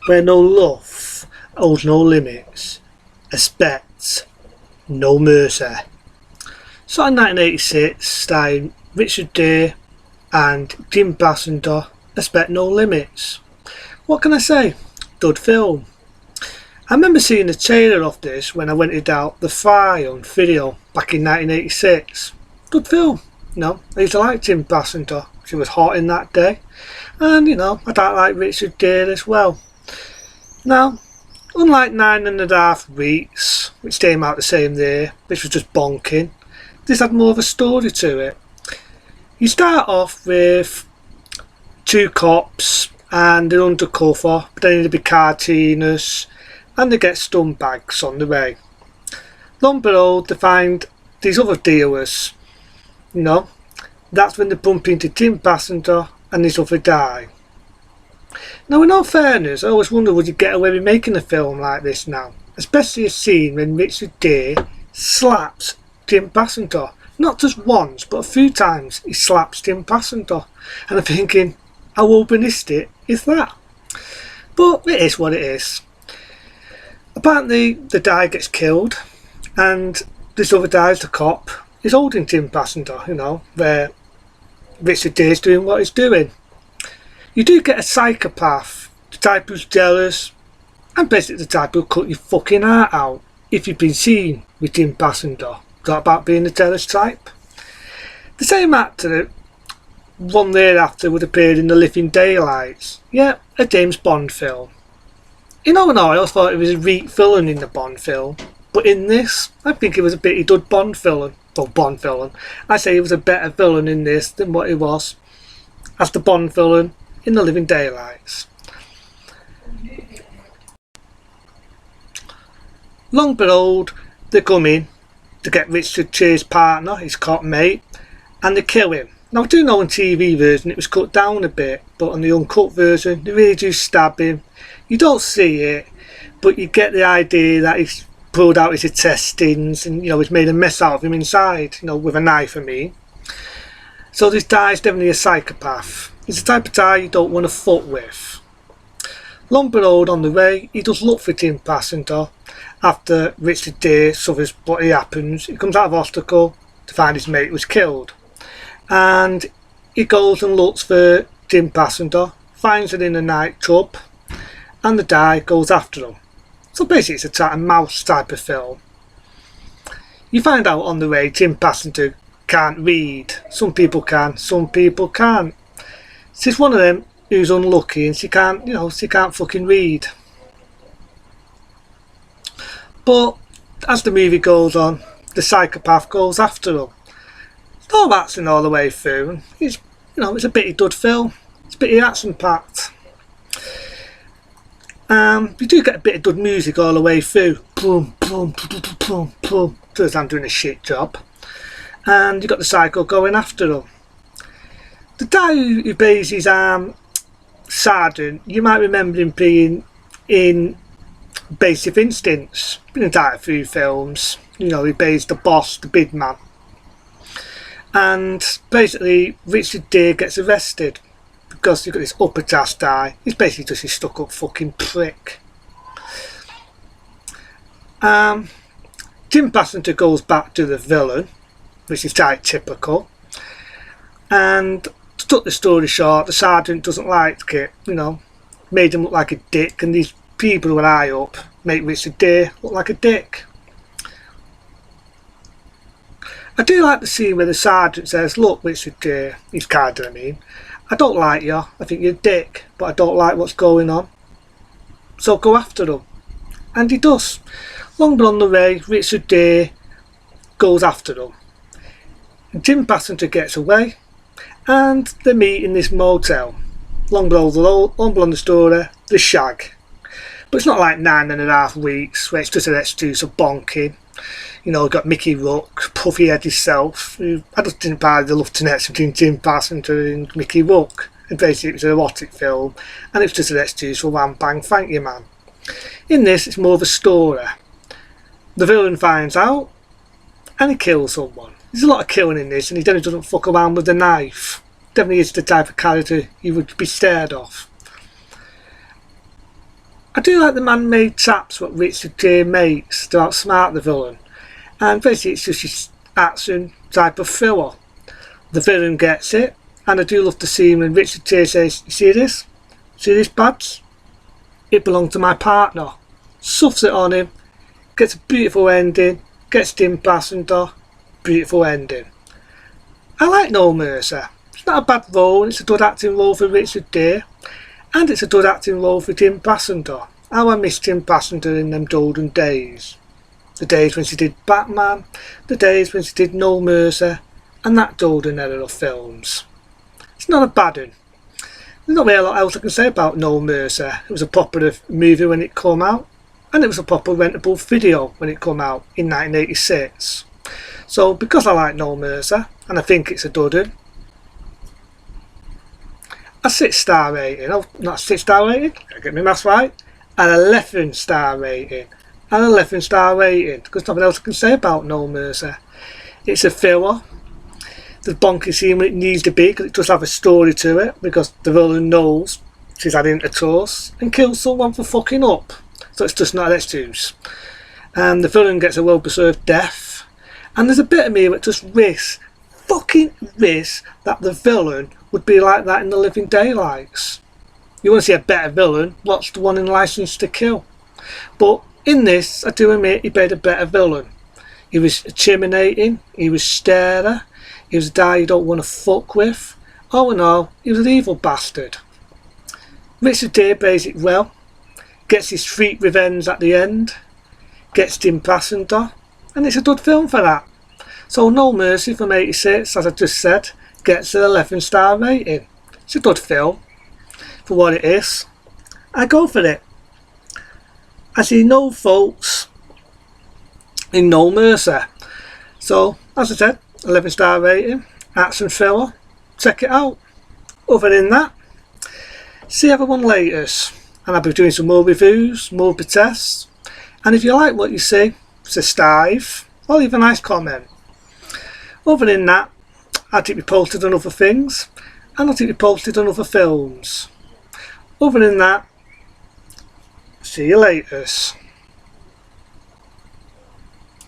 where no love holds no limits, expect no mercy. So in 1986, starring Richard Gere and Kim Basinger, Expect No Limits. What can I say? Good film. I remember seeing the trailer of this when I rented out The Fly on video back in 1986. Good film. I used to like Kim Basinger. She was hot in that day. And I don't like Richard Gere as well. Now, unlike 9.5 Weeks, which came out the same year, which was just bonking, this had more of a story to it. You start off with two cops and they're undercover, pretending to be cartoonists, and they get scumbags on the way. Lo and behold, they find these other dealers. That's when they bump into Kim Basinger and this other guy. Now, in all fairness, I always wonder, would you get away with making a film like this now? Especially a scene when Richard Gere slaps Kim Basinger. Not just once, but a few times he slaps Kim Basinger. And I'm thinking, how urbanistic is that? But it is what it is. Apparently, the guy gets killed, and this other guy, the cop, is holding Kim Basinger, where Richard Gere's doing what he's doing. You do get a psychopath, the type who's jealous, and basically the type who'll cut your fucking heart out if you've been seen with Kim Basinger. That about being a jealous type? The same actor, one year after, would appear in The Living Daylights. Yeah, a James Bond film. I always thought it was a weak villain in the Bond film, but in this, I think it was a pretty good Bond villain. Well, Bond villain. I say he was a better villain in this than what he was as the Bond villain in The Living Daylights. Long behold, they come in to get Richard Gere's partner, his cop mate, and they kill him. Now, I do know in TV version it was cut down a bit, but on the uncut version they really do stab him. You don't see it, but you get the idea that he's pulled out his intestines and he's made a mess out of him inside, with a knife, I mean. So this guy's definitely a psychopath. He's the type of guy you don't want to fuck with. Lo and behold, on the way, he does look for Kim Basinger. After Richard Gere suffers what happens, he comes out of hospital to find his mate was killed. And he goes and looks for Kim Basinger, finds her in a nightclub, and the guy goes after him. So basically it's a cat and mouse type of film. You find out on the way Kim Basinger can't read. Some people can, some people can't. She's one of them who's unlucky and she can't fucking read. But as the movie goes on, the psychopath goes after him. All action all the way through. It's a pretty good film. It's pretty action packed. You do get a bit of good music all the way through. Boom, boom, boom, boom, boom, boom. Turns out I'm doing a shit job. And you got the psycho going after him. The guy who plays his sergeant, you might remember him being in Basic Instincts. Been in quite a few films. He plays the boss, the big man. And basically, Richard Gere gets arrested because you've got this upper class guy. He's basically just a stuck up fucking prick. Kim Basinger goes back to the villain, which is quite typical. And to cut the story short, the sergeant doesn't like it, made him look like a dick, and these people who are high up make Richard Gere look like a dick. I do like the scene where the sergeant says, "Look, Richard Gere," he's Carter, "I don't like you, I think you're a dick, but I don't like what's going on. So go after him." And he does. Long on the way, Richard Gere goes after him. And Kim Basinger gets away, and they meet in this motel. Long below the story, the shag. But it's not like 9.5 Weeks, where it's just an excuse of bonking. You've got Mickey Rourke, puffy head himself. I just didn't buy the love connection between Kim Basinger and Mickey Rourke. And basically it was an erotic film, and it's just an excuse for one bang, thank you man. In this, it's more of a story. The villain finds out, and he kills someone. There's a lot of killing in this, and he definitely doesn't fuck around with the knife. Definitely is the type of character you would be scared of. I do like the man-made traps what Richard Gere makes to outsmart the villain, and basically it's just his action type of thriller. The villain gets it, and I do love the scene when Richard Gere says, "You see this? See this badge? It belonged to my partner." Stuffs it on him, gets a beautiful ending, gets Tim Passenger, beautiful ending. I like No Mercy. It's not a bad role, it's a good acting role for Richard Gere, and it's a good acting role for Tim Passenger. How I miss Tim Passenger in them golden days. The days when she did Batman, the days when she did No Mercy, and that golden era of films. It's not a bad one. There's not really a lot else I can say about No Mercy. It was a popular movie when it came out, and it was a proper rentable video when it came out in 1986. So because I like No Mercy, and I think it's a good one, a 6-star rating. Oh, not a 6-star rating, gotta get my maths right. An 11-star rating. An 11-star rating, because nothing else I can say about No Mercy. It's a filler. The bonkers scene when it needs to be, because it does have a story to it, because the villain knows she's had intercourse and kills someone for fucking up. So it's just not an excuse. And the villain gets a well-deserved death. And there's a bit of me that just fucking wish that the villain would be like that in The Living Daylights. You want to see a better villain, watch the one in License to Kill. But in this, I do admit he made a better villain. He was intimidating, he was scary, he was a guy you don't want to fuck with. Oh no, he was an evil bastard. Richard Gere plays it well, gets his sweet revenge at the end, gets Tim Passenger, and it's a good film for that. So No Mercy from 86, as I just said, gets an 11-star rating. It's a good film for what it is. I go for it. I see no faults in No Mercy. So, as I said, 11-star rating, action thriller, check it out. Other than that, see everyone later, and I'll be doing some more reviews, more tests, and if you like what you see, subscribe or leave a nice comment. Other than that, I'll keep you posted on other things, and I'll keep you posted on other films. Other than that, see you later.